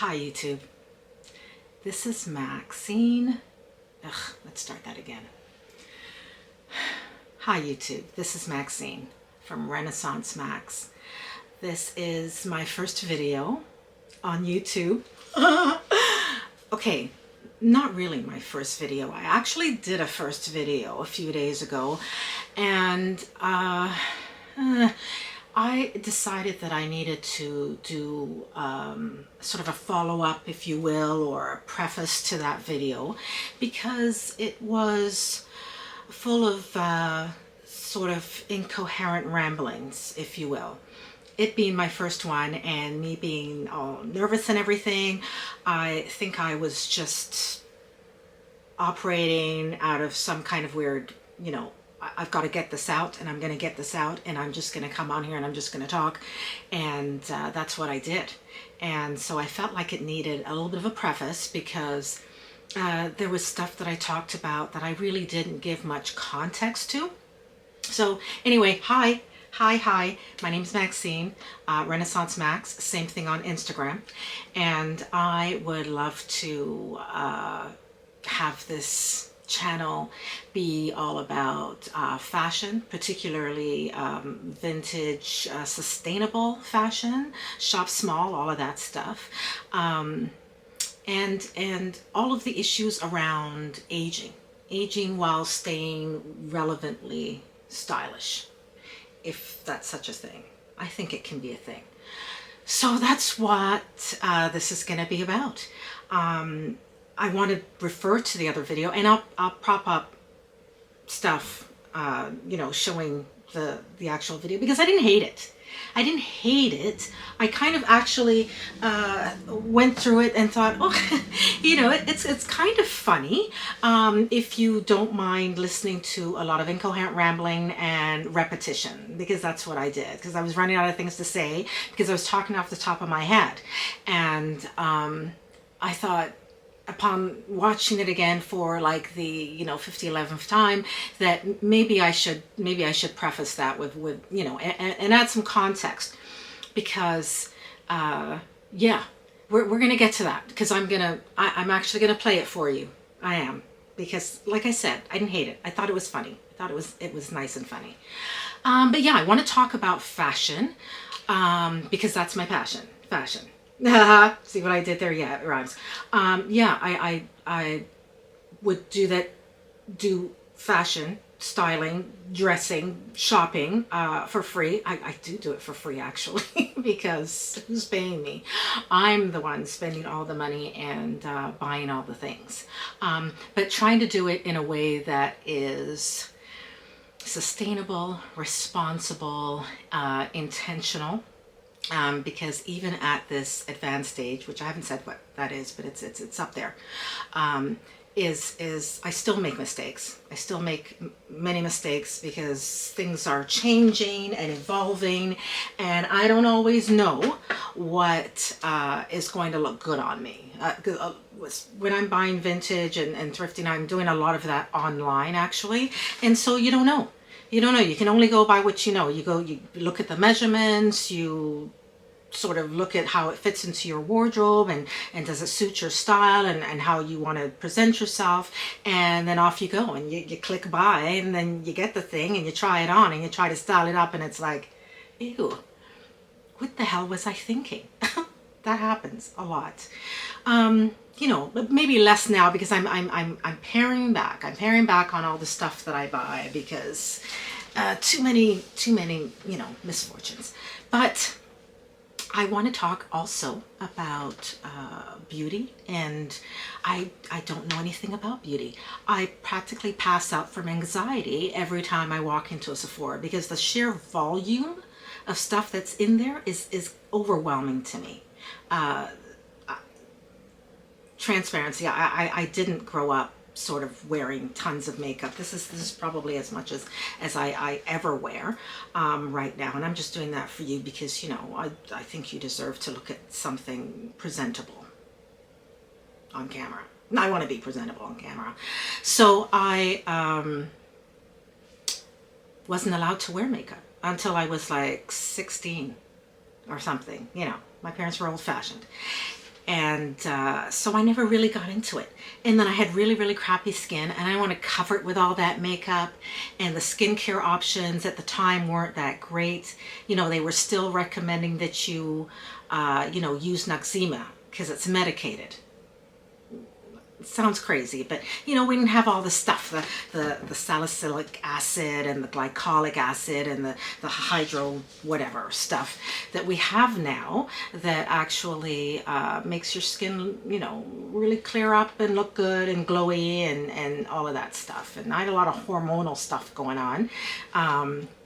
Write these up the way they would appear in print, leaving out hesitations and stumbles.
Hi YouTube, this is Maxine. Let's start that again. Hi YouTube, this is Maxine from Renaissance Max. This is my first video on YouTube. Okay, not really my first video. I actually did a first video a few days ago, and I decided that I needed to do sort of a follow-up, if you will, or a preface to that video, because it was full of sort of incoherent ramblings, if you will. It being my first one and me being all nervous and everything, I think I was just operating out of some kind of weird, I've got to get this out, and I'm going to get this out, and I'm just going to come on here and I'm just going to talk. And that's what I did. And so I felt like it needed a little bit of a preface, because there was stuff that I talked about that I really didn't give much context to. So anyway, hi. My name's Maxine, Renaissance Max, same thing on Instagram. And I would love to have this channel be all about fashion, particularly vintage, sustainable fashion, shop small, all of that stuff, and all of the issues around aging while staying relevantly stylish, if that's such a thing. I think it can be a thing. So that's what this is going to be about. I want to refer to the other video, and I'll prop up stuff, showing the actual video, because I didn't hate it. I kind of actually went through it and thought, oh, it's kind of funny if you don't mind listening to a lot of incoherent rambling and repetition, because that's what I did, because I was running out of things to say, because I was talking off the top of my head. And I thought, upon watching it again for like the 11th time, that maybe I should preface that with and add some context, because yeah, we're gonna get to that, because I'm actually gonna play it for you. I am, because like I said, I didn't hate it. I thought it was funny. I thought it was nice and funny. But yeah, I want to talk about fashion, because that's my passion. Fashion. See what I did there? Yeah, it rhymes. Yeah, I would do fashion, styling, dressing, shopping for free. I do it for free, actually, because who's paying me? I'm the one spending all the money and buying all the things. But trying to do it in a way that is sustainable, responsible, intentional. Because even at this advanced stage, which I haven't said what that is, but it's up there, is I still make mistakes. I still make many mistakes, because things are changing and evolving, and I don't always know what is going to look good on me. When I'm buying vintage and thrifting, I'm doing a lot of that online, actually, and so you don't know. You don't know. You can only go by what you know. You look at the measurements, you sort of look at how it fits into your wardrobe, and does it suit your style and how you want to present yourself, and then off you go, and you click buy, and then you get the thing and you try it on and you try to style it up, and it's like, ew, what the hell was I thinking? That happens a lot. But maybe less now, because I'm paring back. I'm paring back on all the stuff that I buy, because too many misfortunes. But I want to talk also about beauty, and I don't know anything about beauty. I practically pass out from anxiety every time I walk into a Sephora, because the sheer volume of stuff that's in there is overwhelming to me. Transparency, I didn't grow up sort of wearing tons of makeup. This is probably as much as I ever wear right now, and I'm just doing that for you, because I think you deserve to look at something presentable on camera. I want to be presentable on camera. So I wasn't allowed to wear makeup until I was like 16 or something. My parents were old-fashioned. And so I never really got into it. And then I had really, really crappy skin, and I want to cover it with all that makeup. And the skincare options at the time weren't that great. You know, they were still recommending that you, use Noxzema because it's medicated. It sounds crazy, but we didn't have all the stuff, the salicylic acid and the glycolic acid and the hydro whatever stuff that we have now that actually makes your skin, really clear up and look good and glowy and all of that stuff. And I had a lot of hormonal stuff going on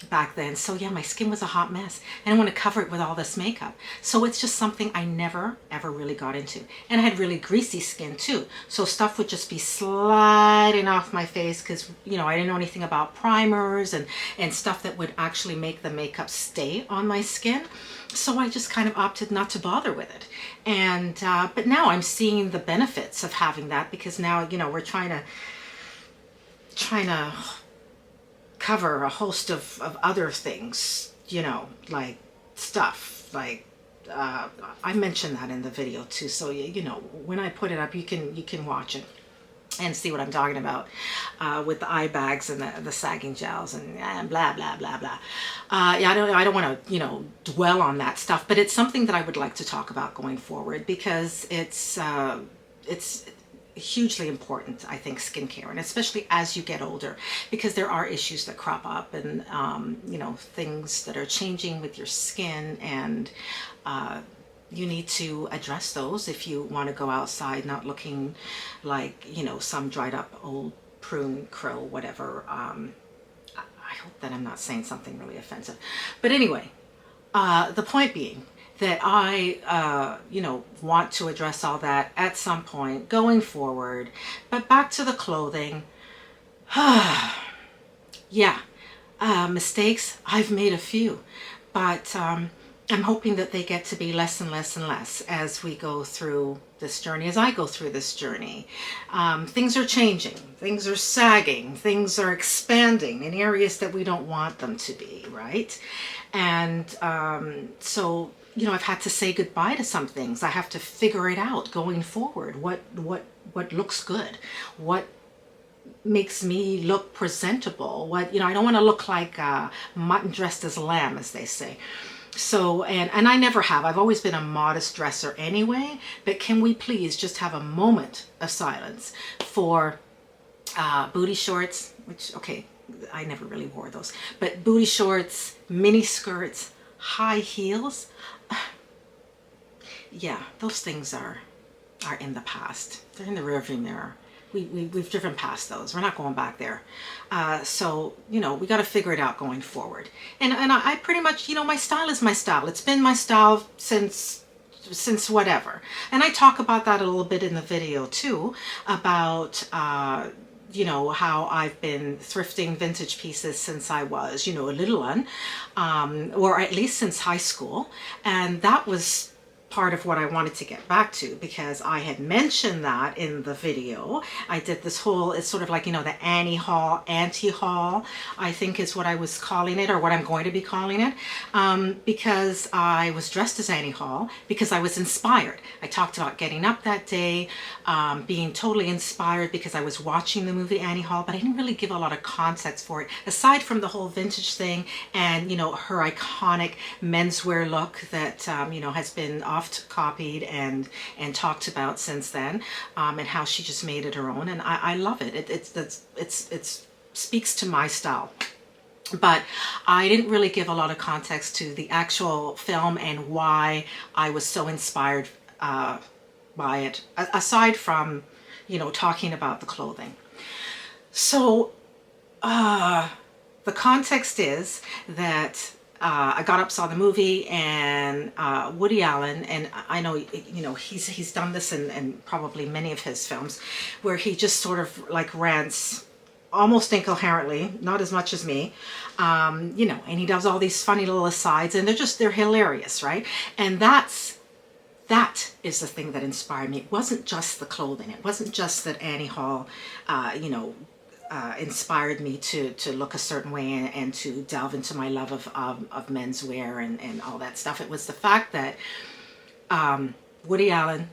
back then. So yeah, my skin was a hot mess, and I want to cover it with all this makeup. So it's just something I never ever really got into. And I had really greasy skin too. So stuff would just be sliding off my face because, I didn't know anything about primers and stuff that would actually make the makeup stay on my skin. So I just kind of opted not to bother with it. And, but now I'm seeing the benefits of having that, because now, we're trying to cover a host of other things, like stuff like I mentioned that in the video too. So when I put it up, you can watch it and see what I'm talking about with the eye bags and the sagging gels and blah blah blah blah. Yeah, I don't want to dwell on that stuff, but it's something that I would like to talk about going forward, because it's hugely important, I think, skincare, and especially as you get older, because there are issues that crop up and things that are changing with your skin, and you need to address those if you want to go outside not looking like some dried up old prune, krill, whatever. I hope that I'm not saying something really offensive, but anyway, the point being that I, want to address all that at some point going forward. But back to the clothing. Yeah, mistakes, I've made a few, but I'm hoping that they get to be less and less and less as we go through this journey, as I go through this journey. Things are changing, things are sagging, things are expanding in areas that we don't want them to be, right? And so I've had to say goodbye to some things. I have to figure it out going forward. What looks good? What makes me look presentable? What, I don't want to look like mutton dressed as lamb, as they say. So, and I never have. I've always been a modest dresser anyway, but can we please just have a moment of silence for booty shorts, which, okay, I never really wore those, but booty shorts, mini skirts, high heels. Yeah, those things are in the past. They're in the rearview mirror. We've driven past those. We're not going back there. So, we got to figure it out going forward. And I pretty much, my style is my style. It's been my style since whatever. And I talk about that a little bit in the video too, about how I've been thrifting vintage pieces since I was, a little one, or at least since high school. And that was part of what I wanted to get back to, because I had mentioned that in the video. I did this whole, it's sort of like, the Annie haul, anti-haul, I think is what I was calling it, or what I'm going to be calling it, because I was dressed as Annie Hall, because I was inspired. I talked about getting up that day, being totally inspired because I was watching the movie Annie Hall, but I didn't really give a lot of context for it, aside from the whole vintage thing and, her iconic menswear look that, has been often copied and talked about since then, and how she just made it her own, and I love it. It speaks to my style. But I didn't really give a lot of context to the actual film and why I was so inspired by it, aside from talking about the clothing. So the context is that I got up, saw the movie, and Woody Allen, and I know, he's done this in probably many of his films, where he just sort of like rants almost incoherently, not as much as me, and he does all these funny little asides, and they're hilarious, right? And that is the thing that inspired me. It wasn't just the clothing. It wasn't just that Annie Hall, inspired me to look a certain way and to delve into my love of menswear and all that stuff. It was the fact that Woody Allen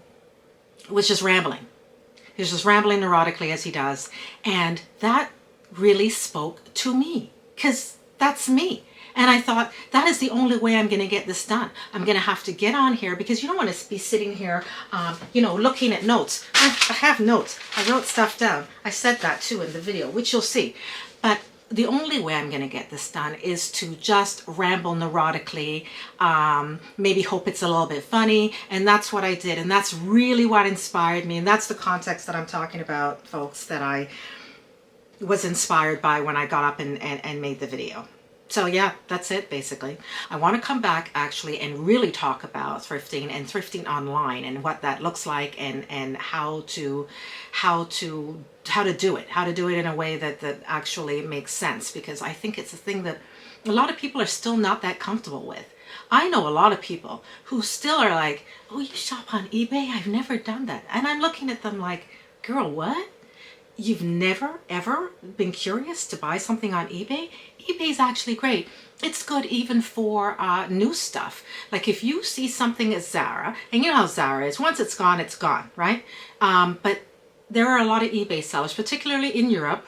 was just rambling. He was just rambling neurotically as he does. And that really spoke to me, because that's me. And I thought, that is the only way I'm going to get this done. I'm going to have to get on here, because you don't want to be sitting here, you know, looking at notes. I have notes. I wrote stuff down. I said that too in the video, which you'll see. But the only way I'm going to get this done is to just ramble neurotically, maybe hope it's a little bit funny. And that's what I did. And that's really what inspired me. And that's the context that I'm talking about, folks, that I was inspired by when I got up and made the video. So yeah, that's it basically. I want to come back actually and really talk about thrifting and thrifting online and what that looks like, and how to do it in a way that actually makes sense, because I think it's a thing that a lot of people are still not that comfortable with. I know a lot of people who still are like, oh, you shop on eBay? I've never done that. And I'm looking at them like, girl, what? You've never ever been curious to buy something on eBay? eBay's actually great. It's good even for new stuff. Like if you see something at Zara, and you know how Zara is, once it's gone, right? But there are a lot of eBay sellers, particularly in Europe,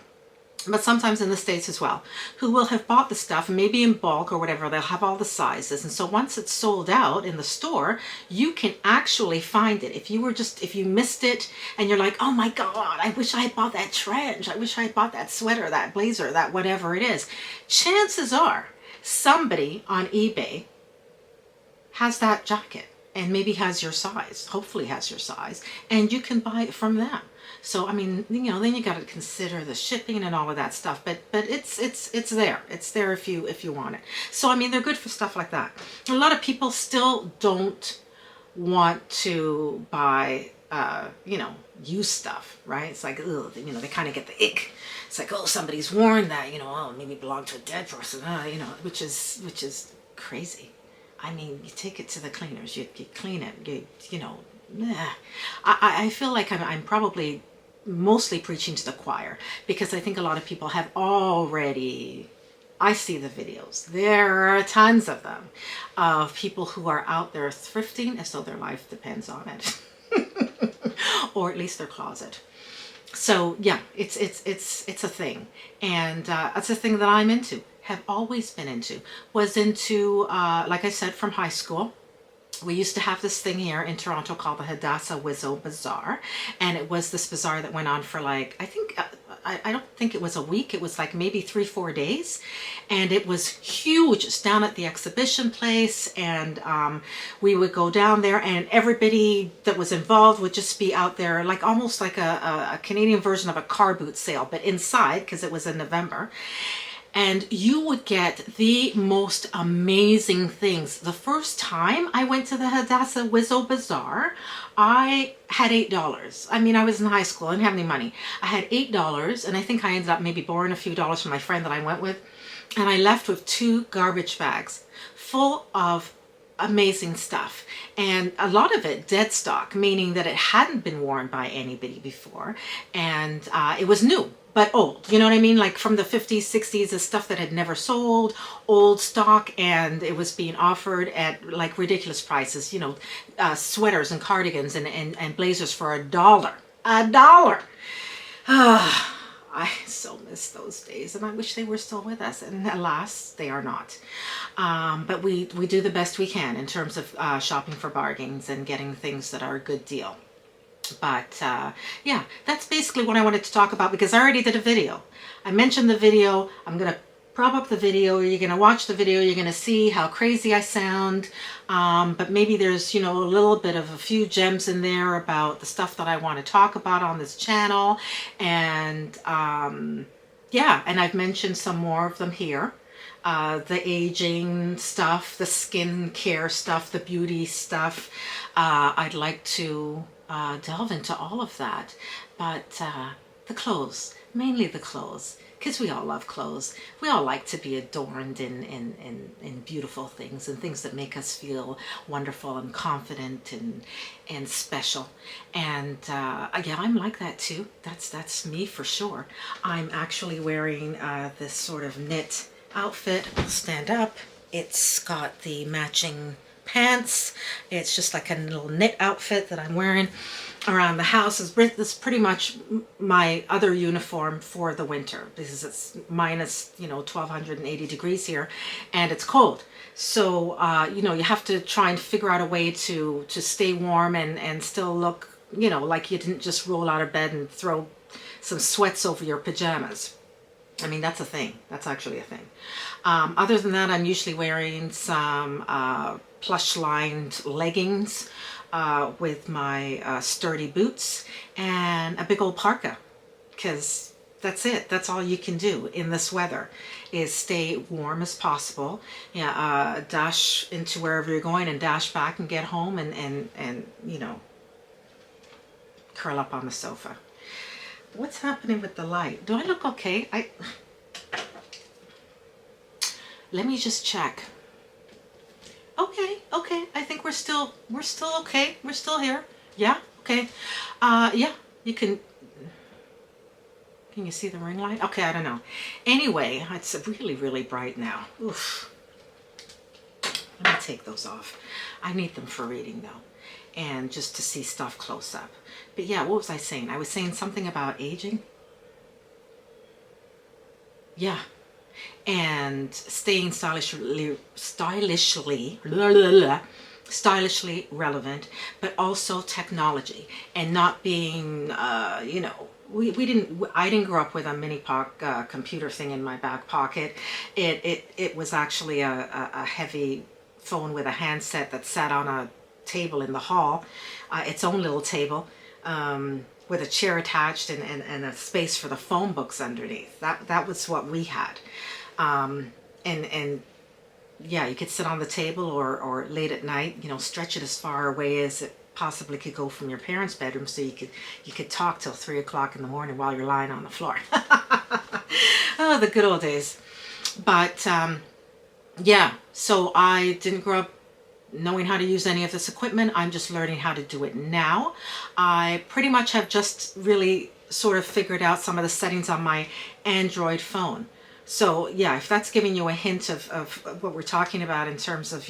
but sometimes in the States as well, who will have bought the stuff, maybe in bulk or whatever. They'll have all the sizes. And so once it's sold out in the store, you can actually find it. If you missed it and you're like, oh my God, I wish I had bought that trench. I wish I had bought that sweater, that blazer, that whatever it is. Chances are somebody on eBay has that jacket and maybe has your size, hopefully has your size, and you can buy it from them. So, I mean, you know, then you got to consider the shipping and all of that stuff, but it's there. It's there if you want it. So, I mean, they're good for stuff like that. A lot of people still don't want to buy, you know, used stuff, right? It's like, ugh, you know, they kind of get the ick. It's like, oh, somebody's worn that, you know, oh, maybe it belonged to a dead person, you know, which is crazy. I mean, you take it to the cleaners, you clean it, you know, I feel like I'm probably mostly preaching to the choir, because I think a lot of people have already, I see the videos, there are tons of them, of people who are out there thrifting as though their life depends on it, or at least their closet. So yeah, it's a thing, and it's a thing that I'm into, have always been into, was into, like I said, from high school. We used to have this thing here in Toronto called the Hadassah Wizzo Bazaar, and it was this bazaar that went on for like, I think, I don't think it was a week, it was like maybe 3-4 days, and it was huge. It's down at the exhibition place, and we would go down there, and everybody that was involved would just be out there, like almost like a Canadian version of a car boot sale, but inside, because it was in November. And you would get the most amazing things. The first time I went to the Hadassah Wizzo Bazaar, I had $8. I mean, I was in high school, I didn't have any money. I had $8, and I think I ended up maybe borrowing a few dollars from my friend that I went with. And I left with 2 garbage bags full of amazing stuff, and a lot of it dead stock, meaning that it hadn't been worn by anybody before, and it was new but old, you know what I mean? Like from the 50s, 60s, the stuff that had never sold, old stock, and it was being offered at like ridiculous prices, you know, sweaters and cardigans and blazers for $1. $1! I so miss those days, and I wish they were still with us, and alas, they are not. But we do the best we can in terms of shopping for bargains and getting things that are a good deal. But yeah, that's basically what I wanted to talk about, because I already did a video. I mentioned the video. I'm going to prop up the video. You're going to watch the video. You're going to see how crazy I sound. But maybe there's, you know, a little bit of a few gems in there about the stuff that I want to talk about on this channel. And yeah, and I've mentioned some more of them here. The aging stuff, the skin care stuff, the beauty stuff. I'd like to delve into all of that, but the clothes, mainly the clothes, because we all love clothes. We all like to be adorned in beautiful things, and things that make us feel wonderful and confident and special. And yeah, I'm like that too. That's me for sure. I'm actually wearing this sort of knit outfit. I'll stand up. It's got the matching pants. It's just like a little knit outfit that I'm wearing, around the house. This is pretty much my other uniform for the winter, because it's minus, 1280 degrees here, and it's cold. So, you have to try and figure out a way to stay warm and still look, like you didn't just roll out of bed and throw some sweats over your pajamas. I mean, that's a thing. That's actually a thing. Other than that, I'm usually wearing some plush-lined leggings with my sturdy boots and a big old parka, because that's it. That's all you can do in this weather, is stay warm as possible. Yeah, dash into wherever you're going and dash back and get home and curl up on the sofa. What's happening with the light? Do I look okay? Let me just check. Okay. I think we're still okay. We're still here. Yeah. Okay. Yeah. You can you see the ring light? Okay. I don't know. Anyway, it's really, really bright now. Oof. Let me take those off. I need them for reading though, and just to see stuff close up. But yeah, what was I saying? I was saying something about aging. Yeah. And staying stylishly relevant, but also technology, and not being, I didn't grow up with a mini computer thing in my back pocket. It was actually a heavy phone with a handset that sat on a table in the hall, its own little table, with a chair attached and a space for the phone books underneath. That was what we had. And yeah, you could sit on the table or late at night, stretch it as far away as it possibly could go from your parents' bedroom, so you could talk till 3 o'clock in the morning while you're lying on the floor. Oh, the good old days. But yeah, so I didn't grow up knowing how to use any of this equipment. I'm just learning how to do it now. I pretty much have just really sort of figured out some of the settings on my Android phone. So yeah, if that's giving you a hint of what we're talking about in terms of,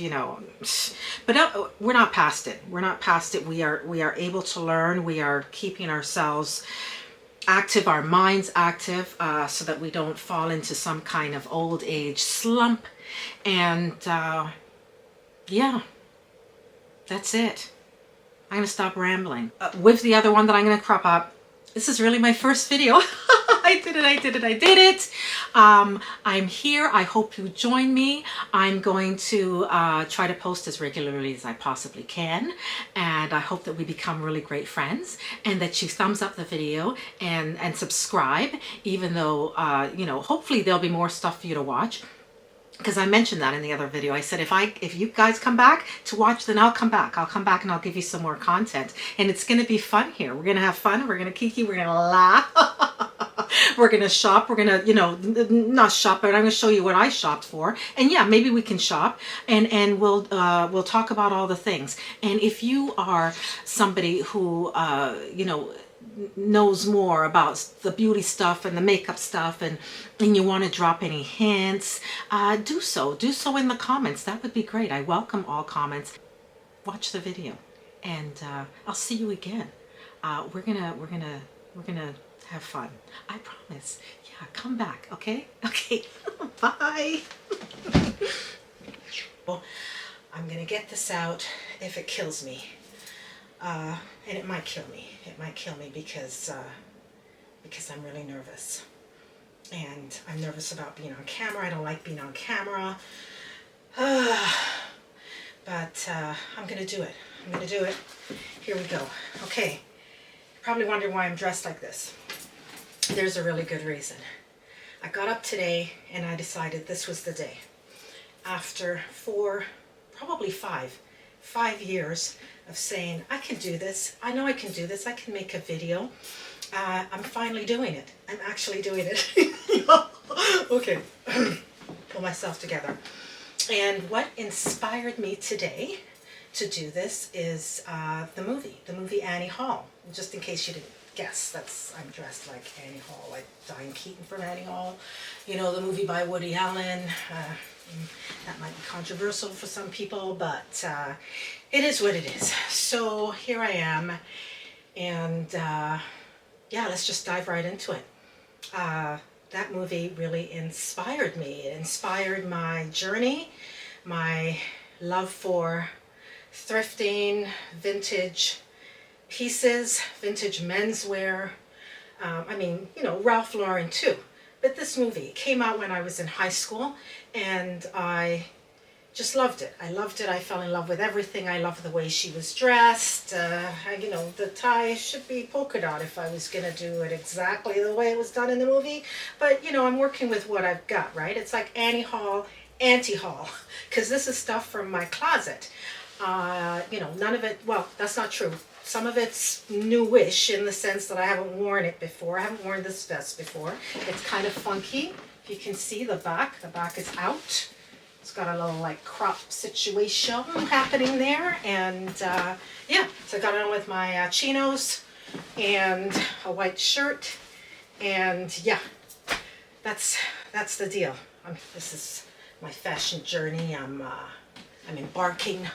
but we're not past it. We're not past it. We are able to learn. We are keeping ourselves active, our minds active, so that we don't fall into some kind of old age slump. And yeah, that's it. I'm gonna stop rambling. With the other one that I'm gonna crop up, this is really my first video. I did it. I'm here. I hope you join me. I'm going to try to post as regularly as I possibly can. And I hope that we become really great friends, and that you thumbs up the video and subscribe, even though, hopefully there'll be more stuff for you to watch. Because I mentioned that in the other video. I said, if you guys come back to watch, then I'll come back. I'll come back and I'll give you some more content. And it's going to be fun here. We're going to have fun. We're going to kiki. We're going to laugh. We're going to shop. We're going to, not shop, but I'm going to show you what I shopped for. And yeah, maybe we can shop, and we'll talk about all the things. And if you are somebody who, knows more about the beauty stuff and the makeup stuff, and you want to drop any hints, do so in the comments. That would be great. I welcome all comments. Watch the video, and I'll see you again. We're gonna have fun. I promise. Yeah, come back. Okay. Bye. Well, I'm gonna get this out if it kills me. And it might kill me. It might kill me because I'm really nervous. And I'm nervous about being on camera. I don't like being on camera. But I'm going to do it. I'm going to do it. Here we go. Okay. You're probably wondering why I'm dressed like this. There's a really good reason. I got up today and I decided this was the day. After probably five years of saying, I can do this. I know I can do this. I can make a video. I'm finally doing it. I'm actually doing it. Okay. Pull myself together. And what inspired me today to do this is the movie Annie Hall. Just in case you didn't guess, I'm dressed like Annie Hall, like Diane Keaton from Annie Hall. The movie by Woody Allen. That might be controversial for some people, but it is what it is. So here I am And yeah, let's just dive right into it. That movie really inspired me. It inspired my journey, my love for thrifting, vintage pieces, vintage menswear. I mean, you know, Ralph Lauren too. But this movie came out when I was in high school, and I just loved it. I loved it. I fell in love with everything. I loved the way she was dressed. You know, the tie should be polka dot if I was going to do it exactly the way it was done in the movie. But, you know, I'm working with what I've got, right? It's like Annie Hall, Auntie Hall, because this is stuff from my closet. You know, none of it, well, that's not true. Some of it's newish in the sense that I haven't worn it before. I haven't worn this vest before. It's kind of funky. If you can see the back is out. It's got a little like crop situation happening there, and yeah, so I got it on with my chinos and a white shirt, and yeah, that's the deal. This is my fashion journey. I'm embarking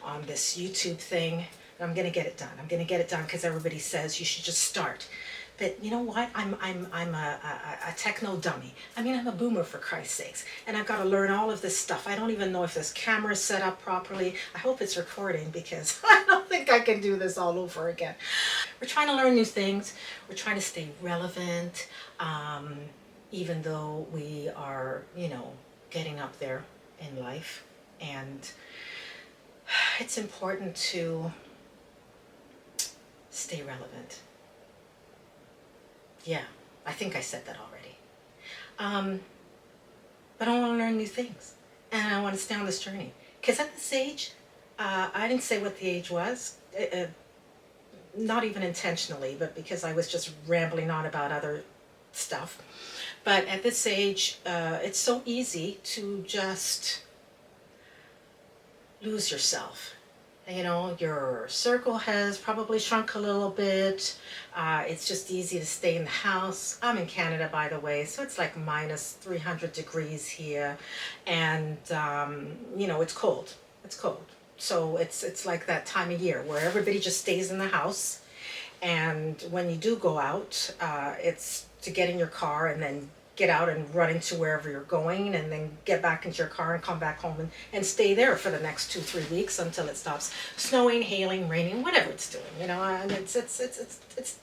on this YouTube thing. I'm gonna get it done. I'm gonna get it done because everybody says you should just start. But you know what? I'm a techno dummy. I mean, I'm a boomer for Christ's sakes, and I've got to learn all of this stuff. I don't even know if this camera is set up properly. I hope it's recording because I don't think I can do this all over again. We're trying to learn new things. We're trying to stay relevant, even though we are, you know, getting up there in life, and it's important to stay relevant. Yeah, I think I said that already. But I want to learn new things, and I want to stay on this journey. Because at this age, I didn't say what the age was, not even intentionally, but because I was just rambling on about other stuff. But at this age, it's so easy to just lose yourself. You know, your circle has probably shrunk a little bit. It's just easy to stay in the house. I'm in Canada, by the way, so it's like minus 300 degrees here. And, you know, it's cold. It's cold. So it's like that time of year where everybody just stays in the house. And when you do go out, it's to get in your car and then get out and run into wherever you're going, and then get back into your car and come back home and stay there for the next 2-3 weeks until it stops snowing, hailing, raining, whatever it's doing, you know. And it's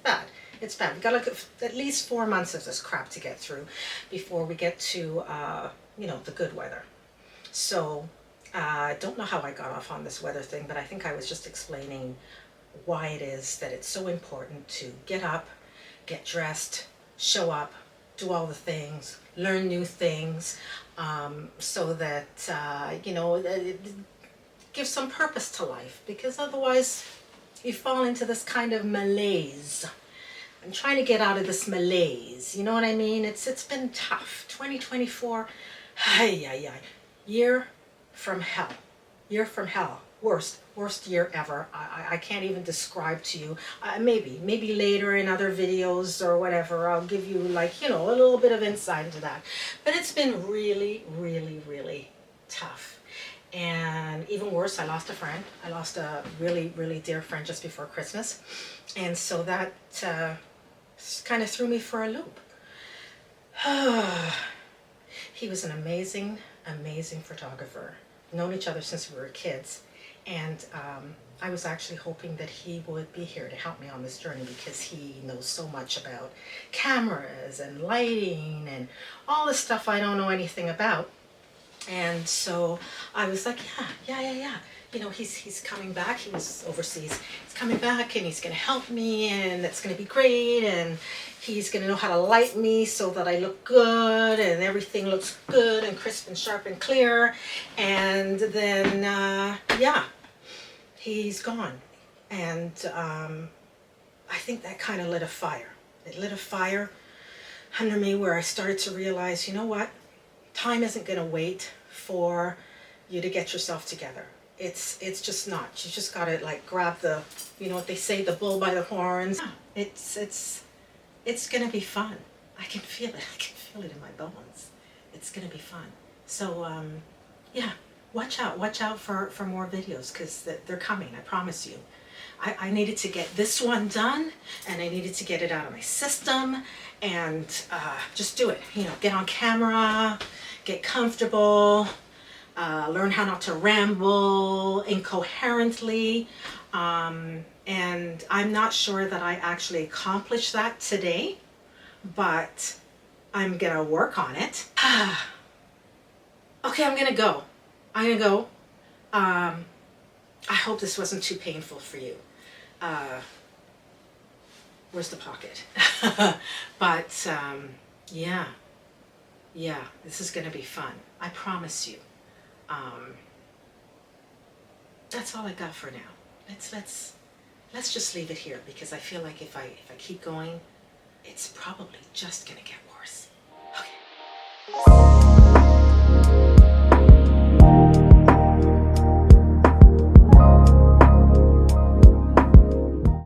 bad. It's bad. We got like at least 4 months of this crap to get through before we get to you know, the good weather. So I don't know how I got off on this weather thing, but I think I was just explaining why it is that it's so important to get up, get dressed, show up, do all the things, learn new things, so that, you know, it gives some purpose to life, because otherwise you fall into this kind of malaise. I'm trying to get out of this malaise, you know what I mean? It's been tough. 2024, year from hell. Year from hell. Worst year ever. I can't even describe to you. Maybe later in other videos or whatever, I'll give you, like, you know, a little bit of insight into that. But it's been really, really, really tough. And even worse, I lost a friend. I lost a really, really dear friend just before Christmas. And so that kind of threw me for a loop. He was an amazing, amazing photographer. Known each other since we were kids. And I was actually hoping that he would be here to help me on this journey, because he knows so much about cameras and lighting and all the stuff I don't know anything about. And so I was like, yeah. You know, he's coming back. He was overseas. He's coming back, and he's going to help me, and it's going to be great. And he's going to know how to light me so that I look good and everything looks good and crisp and sharp and clear. And then, yeah, he's gone. And I think that kind of lit a fire. It lit a fire under me where I started to realize, you know what? Time isn't going to wait for you to get yourself together. It's just not. You just got to, like, grab the, you know what they say, the bull by the horns. It's going to be fun. I can feel it. I can feel it in my bones. It's going to be fun. So, yeah, watch out. Watch out for more videos, because they're coming, I promise you. I needed to get this one done, and I needed to get it out of my system, and just do it. You know, get on camera, get comfortable, learn how not to ramble incoherently. And I'm not sure that I actually accomplished that today, but I'm gonna work on it. Okay, I'm gonna go. I hope this wasn't too painful for you. Where's the pocket? But yeah, this is gonna be fun. I promise you. That's all I got for now. Let's just leave it here, because I feel like if I keep going, it's probably just gonna get worse. Okay.